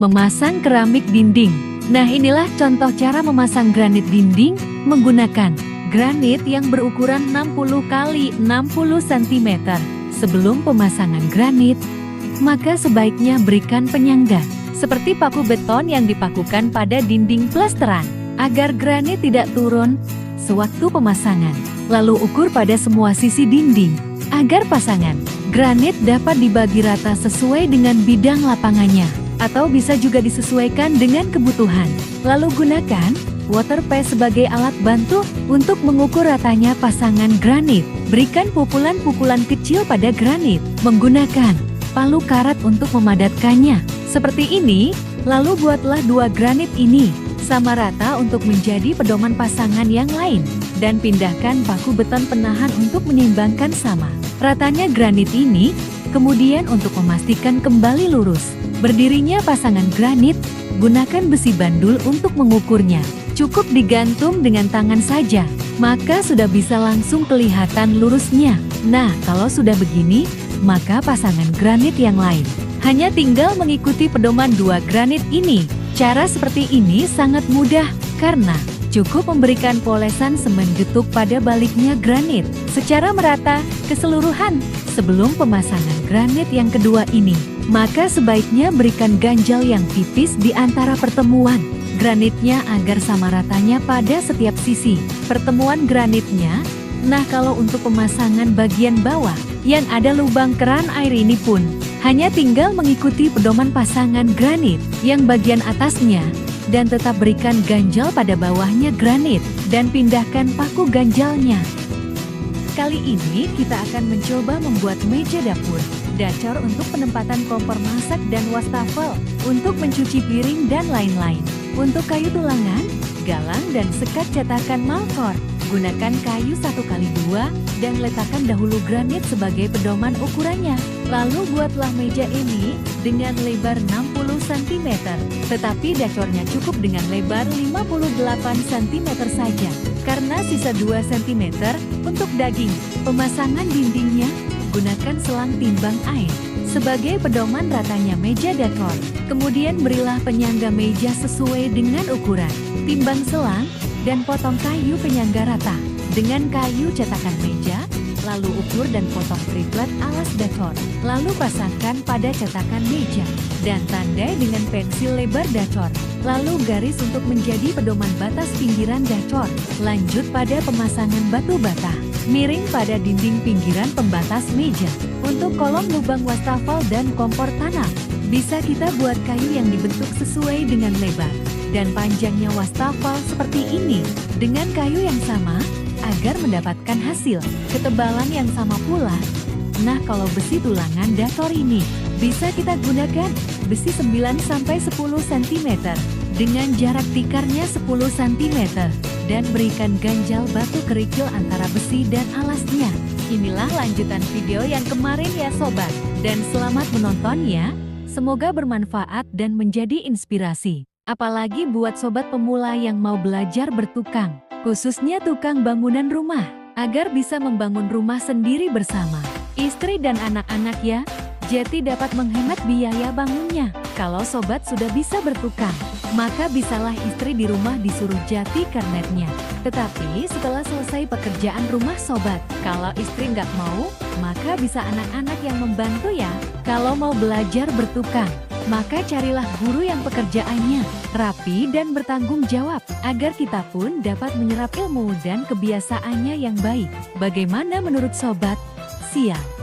Memasang keramik dinding. Nah, inilah contoh cara memasang granit dinding menggunakan granit yang berukuran 60 x 60 cm. Sebelum pemasangan granit, maka sebaiknya berikan penyangga seperti paku beton yang dipakukan pada dinding plesteran agar granit tidak turun sewaktu pemasangan. Lalu ukur pada semua sisi dinding agar pasangan granit dapat dibagi rata sesuai dengan bidang lapangannya, atau bisa juga disesuaikan dengan kebutuhan. Lalu gunakan water paste sebagai alat bantu untuk mengukur ratanya pasangan granit. Berikan pukulan-pukulan kecil pada granit menggunakan palu karat untuk memadatkannya. Seperti ini, lalu buatlah dua granit ini sama rata untuk menjadi pedoman pasangan yang lain. Dan pindahkan paku beton penahan untuk menyimbangkan sama ratanya granit ini. Kemudian untuk memastikan kembali lurus berdirinya pasangan granit, gunakan besi bandul untuk mengukurnya. Cukup digantung dengan tangan saja, maka sudah bisa langsung kelihatan lurusnya. Nah, kalau sudah begini, maka pasangan granit yang lain hanya tinggal mengikuti pedoman dua granit ini. Cara seperti ini sangat mudah karena cukup memberikan polesan semen getuk pada baliknya granit secara merata keseluruhan. Sebelum pemasangan granit yang kedua ini, maka sebaiknya berikan ganjal yang tipis di antara pertemuan granitnya agar sama ratanya pada setiap sisi pertemuan granitnya. Nah, kalau untuk pemasangan bagian bawah yang ada lubang keran air ini pun hanya tinggal mengikuti pedoman pasangan granit yang bagian atasnya dan tetap berikan ganjal pada bawahnya granit dan pindahkan paku ganjalnya. Kali ini kita akan mencoba membuat meja dapur, dacor untuk penempatan kompor masak dan wastafel, untuk mencuci piring dan lain-lain. Untuk kayu tulangan, galang dan sekat cetakan Malkor, gunakan kayu 1x2 dan letakkan dahulu granit sebagai pedoman ukurannya. Lalu buatlah meja ini dengan lebar 60 cm, tetapi dacornya cukup dengan lebar 58 cm saja, karena sisa 2 cm untuk daging. Pemasangan dindingnya, gunakan selang timbang air sebagai pedoman ratanya meja dakor. Kemudian berilah penyangga meja sesuai dengan ukuran, timbang selang, dan potong kayu penyangga rata dengan kayu cetakan meja. Lalu ukur dan potong triplet alas dacor. Lalu pasangkan pada cetakan meja dan tandai dengan pensil lebar dacor. Lalu garis untuk menjadi pedoman batas pinggiran dacor. Lanjut pada pemasangan batu bata miring pada dinding pinggiran pembatas meja. Untuk kolom lubang wastafel dan kompor tanam, bisa kita buat kayu yang dibentuk sesuai dengan lebar dan panjangnya wastafel seperti ini dengan kayu yang sama agar mendapatkan hasil ketebalan yang sama pula. Nah, kalau besi tulangan dacor ini bisa kita gunakan besi 9-10 cm dengan jarak tikarnya 10 cm dan berikan ganjal batu kerikil antara besi dan alasnya. Inilah lanjutan video yang kemarin ya sobat, dan selamat menonton ya. Semoga bermanfaat dan menjadi inspirasi. Apalagi buat sobat pemula yang mau belajar bertukang, khususnya tukang bangunan rumah, agar bisa membangun rumah sendiri bersama istri dan anak-anak ya. Jadi dapat menghemat biaya bangunnya. Kalau sobat sudah bisa bertukang, maka bisalah istri di rumah disuruh jati kernetnya. Tetapi setelah selesai pekerjaan rumah sobat, kalau istri nggak mau, maka bisa anak-anak yang membantu ya. Kalau mau belajar bertukang, maka carilah guru yang pekerjaannya rapi dan bertanggung jawab, agar kita pun dapat menyerap ilmu dan kebiasaannya yang baik. Bagaimana menurut sobat? Siap.